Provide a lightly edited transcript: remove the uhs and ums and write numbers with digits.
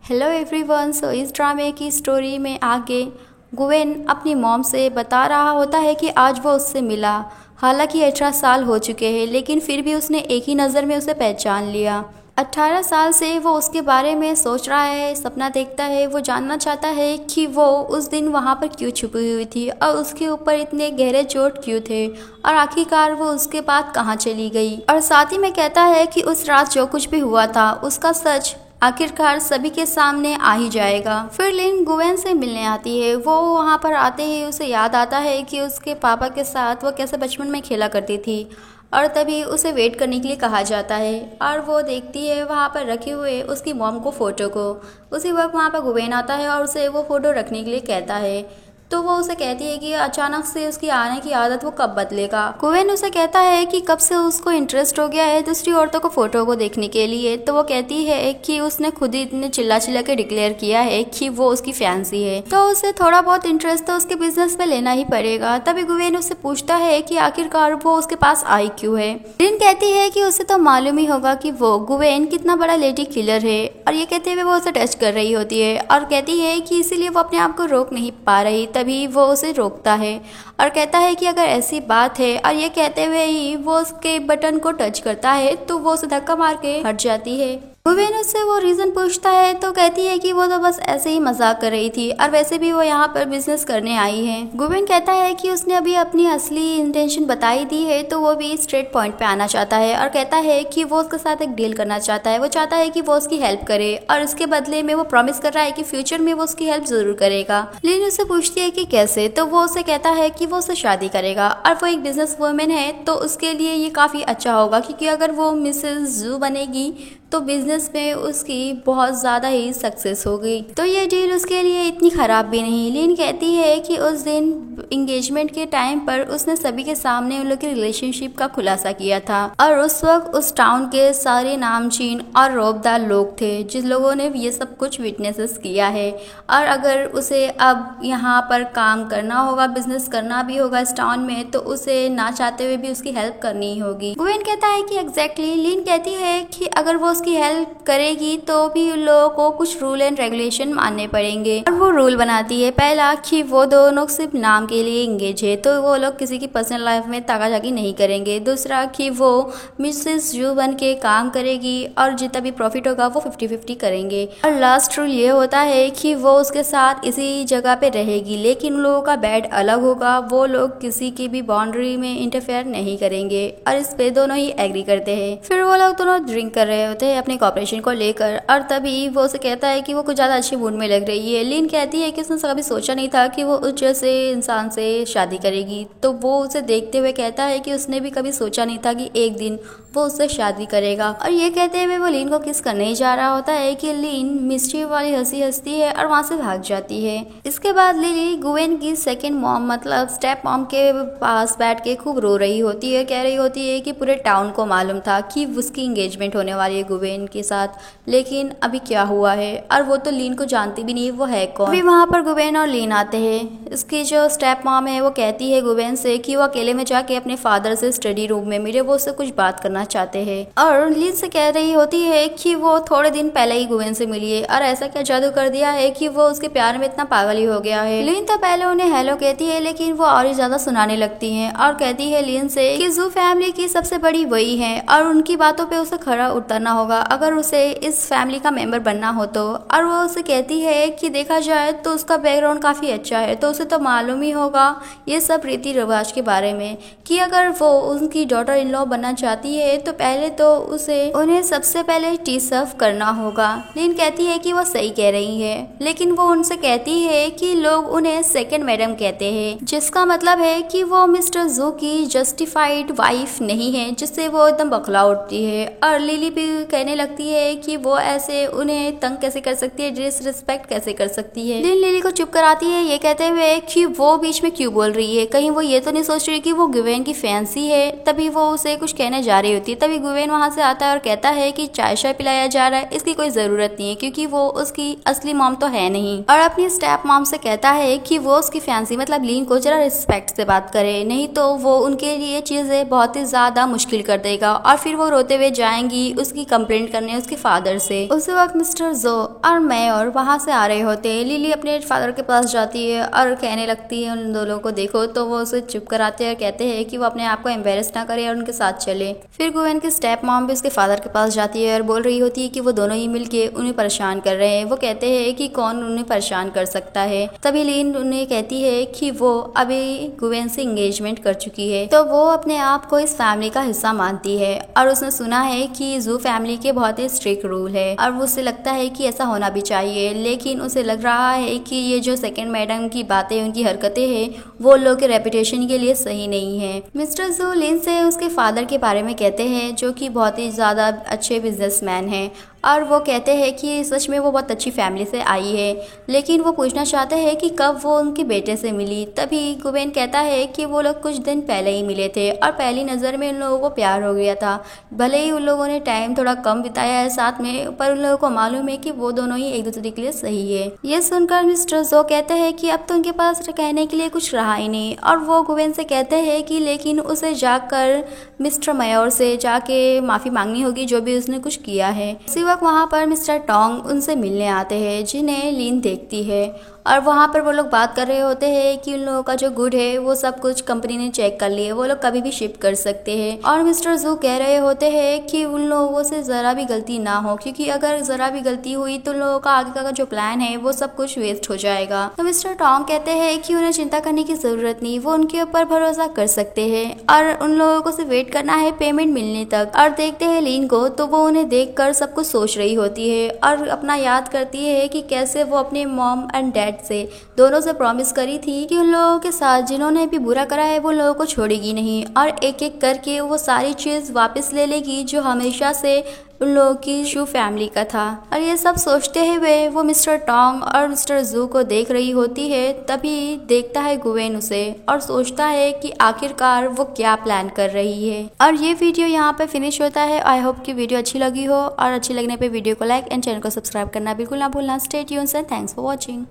Hello everyone. सो इस ड्रामे की स्टोरी में आगे गुवेन अपनी मॉम से बता रहा होता है कि आज वो उससे मिला। हालांकि 18 साल हो चुके हैं लेकिन फिर भी उसने एक ही नज़र में उसे पहचान लिया। 18 साल से वो उसके बारे में सोच रहा है, सपना देखता है। वो जानना चाहता है कि वो उस दिन वहाँ पर क्यों छुपी हुई थी और उसके ऊपर इतने गहरे चोट क्यों थे और आखिरकार वो उसके बाद कहाँ चली गई। और साथ ही में कहता है कि उस रात जो कुछ भी हुआ था उसका सच आखिरकार सभी के सामने आ ही जाएगा। फिर लिन गुवेन से मिलने आती है। वो वहाँ पर आते ही उसे याद आता है कि उसके पापा के साथ वो कैसे बचपन में खेला करती थी और तभी उसे वेट करने के लिए कहा जाता है। और वो देखती है वहाँ पर रखे हुए उसकी मॉम को फ़ोटो को। उसी वक्त वहाँ पर गुवेन आता है और उसे वो फ़ोटो रखने के लिए कहता है। तो वो उसे कहती है कि अचानक से उसकी आने की आदत वो कब बदलेगा। गुवेन उसे कहता है कि कब से उसको इंटरेस्ट हो गया है दूसरी औरतों को फोटो को देखने के लिए। तो वो कहती है कि उसने खुद ही इतने चिल्ला चिल्ला के डिक्लेयर किया है कि वो उसकी फैंसी है, तो उसे थोड़ा बहुत इंटरेस्ट तो उसके बिजनेस में लेना ही पड़ेगा। तभी गुवेन उससे पूछता है कि आखिरकार वो उसके पास आई क्यों है। लिन कहती है कि उसे तो मालूम ही होगा कि वो गुवेन कितना बड़ा लेडी किलर है। और ये कहते हुए वो उसे टच कर रही होती है और कहती है कि इसीलिए वो अपने आप को रोक नहीं पा रही। तभी वो उसे रोकता है और कहता है कि अगर ऐसी बात है, और ये कहते हुए ही वो उसके बटन को टच करता है तो वो उसे धक्का मार के हट जाती है। गुवेन उससे वो रीज़न पूछता है तो कहती है कि वो तो बस ऐसे ही मजाक कर रही थी और वैसे भी वो यहाँ पर बिजनेस करने आई है। गुवेन कहता है कि उसने अभी अपनी असली इंटेंशन बताई दी है तो वो भी स्ट्रेट पॉइंट पे आना चाहता है और कहता है कि वो उसके साथ एक डील करना चाहता है। वो चाहता है कि वो उसकी हेल्प करे और उसके बदले में वो प्रॉमिस कर रहा है कि फ्यूचर में वो उसकी हेल्प जरूर करेगा। लिन उससे पूछती है कि कैसे, तो वो उसे कहता है कि वो उससे शादी करेगा और वो एक बिजनेस वुमेन है तो उसके लिए ये काफ़ी अच्छा होगा, क्योंकि अगर वो मिसेस जू बनेगी तो बिजनेस में उसकी बहुत ज़्यादा ही सक्सेस हो गई। तो ये डील उसके लिए इतनी ख़राब भी नहीं। लिन कहती है कि उस दिन इंगेजमेंट के टाइम पर उसने सभी के सामने उन लोग की रिलेशनशिप का खुलासा किया था और उस वक्त उस टाउन के सारे नामचीन और रौबदार लोग थे जिन लोगों ने ये सब कुछ विटनेसेस किया है। और अगर उसे अब यहाँ पर काम करना होगा, बिजनेस करना भी होगा इस टाउन में, तो उसे ना चाहते हुए भी उसकी हेल्प करनी ही होगी। गुवेन कहता है कि एग्जैक्टली। लिन कहती है कि अगर वो उसकी हेल्प करेगी तो भी उन लोगों को कुछ रूल एंड रेगुलेशन मानने पड़ेंगे। और वो रूल बनाती है, पहला कि वो दोनों सिर्फ नाम के लिए इंगेज है तो वो लोग किसी की पर्सनल लाइफ में ताकाझाकी नहीं करेंगे। दूसरा कि वो मिसेस जू बन के काम करेगी और जितना भी प्रॉफिट होगा वो 50-50 करेंगे। और लास्ट रूल ये होता है कि वो उसके साथ इसी जगह पे रहेगी लेकिन उन लोगों का बेड अलग होगा। वो लोग किसी की भी बाउंड्री में इंटरफेयर नहीं करेंगे और इस पे दोनों ही एग्री करते हैं। फिर वो लोग दोनों ड्रिंक कर रहे होते हैं अपने कॉपरेशन को लेकर और तभी वो उसे कहता है कि वो कुछ ज़्यादा अच्छे मूड में लग रही है। लिन कहती है कि उसने कभी सोचा नहीं था कि वो उस जैसे इंसान से शादी करेगी। तो वो उसे देखते हुए कहता है कि उसने भी कभी सोचा नहीं था कि एक दिन वो उससे शादी करेगा। और ये कहते हुए वो लिन को किस करने ही जा रहा होता है कि लिन मिस्टीव वाली हंसी हंसती है और वहाँ से भाग जाती है। इसके बाद लिली गुवेन की सेकेंड मॉम मतलब स्टेप मॉम के पास बैठ के खूब रो रही होती है। कह रही होती है कि पूरे टाउन को मालूम था कि उसकी इंगेजमेंट होने वाली है गुवेन के साथ, लेकिन अभी क्या हुआ है। और वो तो लिन को जानती भी नहीं वो है कौन। अभी वहाँ पर गुवेन और लिन आते हैं। इसकी जो स्टेप मॉम है वो कहती है गुवेन से कि वो अकेले में जाके अपने फादर से स्टडी रूम में मिले, वो उससे कुछ बात करना चाहते हैं। और लिन से कह रही होती है कि वो थोड़े दिन पहले ही गुवेन से मिली है और ऐसा क्या जादू कर दिया है कि वो उसके प्यार में इतना पागल ही हो गया है। लिन तो पहले उन्हें हेलो कहती है लेकिन वो और ही ज्यादा सुनाने लगती है और कहती है लिन से कि जू फैमिली की सबसे बड़ी वही है और उनकी बातों पे उसे खरा उतरना होगा अगर उसे इस फैमिली का मेंबर बनना हो तो। और वो उसे कहती है कि देखा जाए तो उसका बैकग्राउंड काफी अच्छा है तो उसे तो मालूम ही होगा ये सब रीति रिवाज के बारे में कि अगर वो उनकी डॉटर इन लॉ बनना चाहती है तो पहले तो उसे उन्हें सबसे पहले टी सर्व करना होगा। लिन कहती है कि वो सही कह रही है लेकिन वो उनसे कहती है कि लोग उन्हें सेकंड मैडम कहते हैं जिसका मतलब है कि वो मिस्टर जू की जस्टिफाइड वाइफ नहीं है, जिससे वो एकदम बखला उठती है। और लिली भी कहने लगती है कि वो ऐसे उन्हें तंग कैसे कर सकती है, डिसरिस्पेक्ट कैसे कर सकती है। लिन लिली को चुप कराती है ये कहते हुए कि वो बीच में क्यों बोल रही है, कहीं वो ये तो नहीं सोच रही कि वो गुवेन की फैंसी है। तभी वो उसे कुछ कहने जा रही होती थी। तभी गुवेन वहाँ से आता है और कहता है कि चाय शाय पिलाया जा रहा है, इसकी कोई जरूरत नहीं है क्योंकि वो उसकी असली मॉम तो है नहीं। और अपनी स्टेप मॉम से कहता है कि वो उसकी फैंसी मतलब लीन को जरा रिस्पेक्ट से बात करे, नहीं तो वो उनके लिए चीजें बहुत ही ज्यादा मुश्किल कर देगा। और फिर वो रोते हुए जाएंगी उसकी कंप्लेंट करने उसके फादर से। उसी वक्त मिस्टर जो और मैं और वहाँ से आ रहे होते हैं। लिली अपने फादर के पास जाती है और कहने लगती है उन दोनों को देखो, तो वो उसे चुप कराते हैं और कहते हैं कि वो अपने आप को एम्बेरस ना करे और उनके साथ चले। फिर गुवेन की स्टेप मॉम भी उसके फादर के पास जाती है और बोल रही होती है कि वो दोनों ही मिलके उन्हें परेशान कर रहे हैं। वो कहते हैं कि कौन उन्हें परेशान कर सकता है। तभी लीन उन्हें कहती है कि वो अभी गुवेन से एंगेजमेंट कर चुकी है, तो वो अपने आप को इस फैमिली का हिस्सा मानती है। और उसने सुना है कि जू फैमिली के बहुत ही स्ट्रिक्ट रूल है और उसे लगता है कि ऐसा होना भी चाहिए, लेकिन उसे लग रहा है कि ये जो सेकंड मैडम की बातें उनकी हरकतें हैं वो लोग के रेपुटेशन के लिए सही नहीं है। मिस्टर जू लिन से उसके फादर के बारे में कहते हैं जो कि बहुत ही ज़्यादा अच्छे बिजनेसमैन हैं और वो कहते हैं कि सच में वो बहुत अच्छी फैमिली से आई है, लेकिन वो पूछना चाहते हैं कि कब वो उनके बेटे से मिली। तभी गुवेन कहता है कि वो लोग कुछ दिन पहले ही मिले थे और पहली नज़र में उन लोगों को प्यार हो गया था। भले ही उन लोगों ने टाइम थोड़ा कम बिताया है साथ में, पर उन लोगों को मालूम है कि वो दोनों ही एक दूसरे के लिए सही है। ये सुनकर मिस्टर जो कहते हैं कि अब तो उनके पास कहने के लिए कुछ रहा ही नहीं और वो गुवेन से कहते हैं कि लेकिन उसे जाकर मिस्टर मयोर से जाके माफ़ी मांगनी होगी जो भी उसने कुछ किया है। इसी वक्त वहाँ पर मिस्टर टोंग उनसे मिलने आते हैं जिन्हें लीन देखती है और वहाँ पर वो लोग बात कर रहे होते हैं कि उन लोगों का जो गुड है वो सब कुछ कंपनी ने चेक कर लिया, वो लोग कभी भी शिप कर सकते हैं। और मिस्टर जू कह रहे होते हैं कि उन लोगों से ज़रा भी गलती ना हो, क्योंकि अगर ज़रा भी गलती हुई तो उन लोगों का आगे का जो प्लान है वो सब कुछ वेस्ट हो जाएगा। तो मिस्टर टोंग कहते हैं कि उन्हें चिंता करने की ज़रूरत नहीं, वो उनके ऊपर भरोसा कर सकते हैं और उन लोगों को सिर्फ वेट करना है पेमेंट मिलने तक। और देखते हैं लीन को, तो वो उन्हें देखकर सब कुछ सोच रही होती है और अपना याद करती है कि कैसे वो अपने मॉम एंड डैड से दोनों से प्रॉमिस करी थी कि उन लोगों के साथ जिन्होंने भी बुरा करा है वो लोगों को छोड़ेगी नहीं और एक एक करके वो सारी चीज़ वापस ले लेगी जो हमेशा से उन लोगों की शू फैमिली का था। और ये सब सोचते हुए वो मिस्टर टोंग और मिस्टर जू को देख रही होती है। तभी देखता है गुवेन उसे और सोचता है कि आखिरकार वो क्या प्लान कर रही है। और ये वीडियो यहाँ पे फिनिश होता है। आई होप कि वीडियो अच्छी लगी हो और अच्छी लगने पे वीडियो को लाइक एंड चैनल को सब्सक्राइब करना बिल्कुल ना भूलना। Stay tuned and thanks for watching.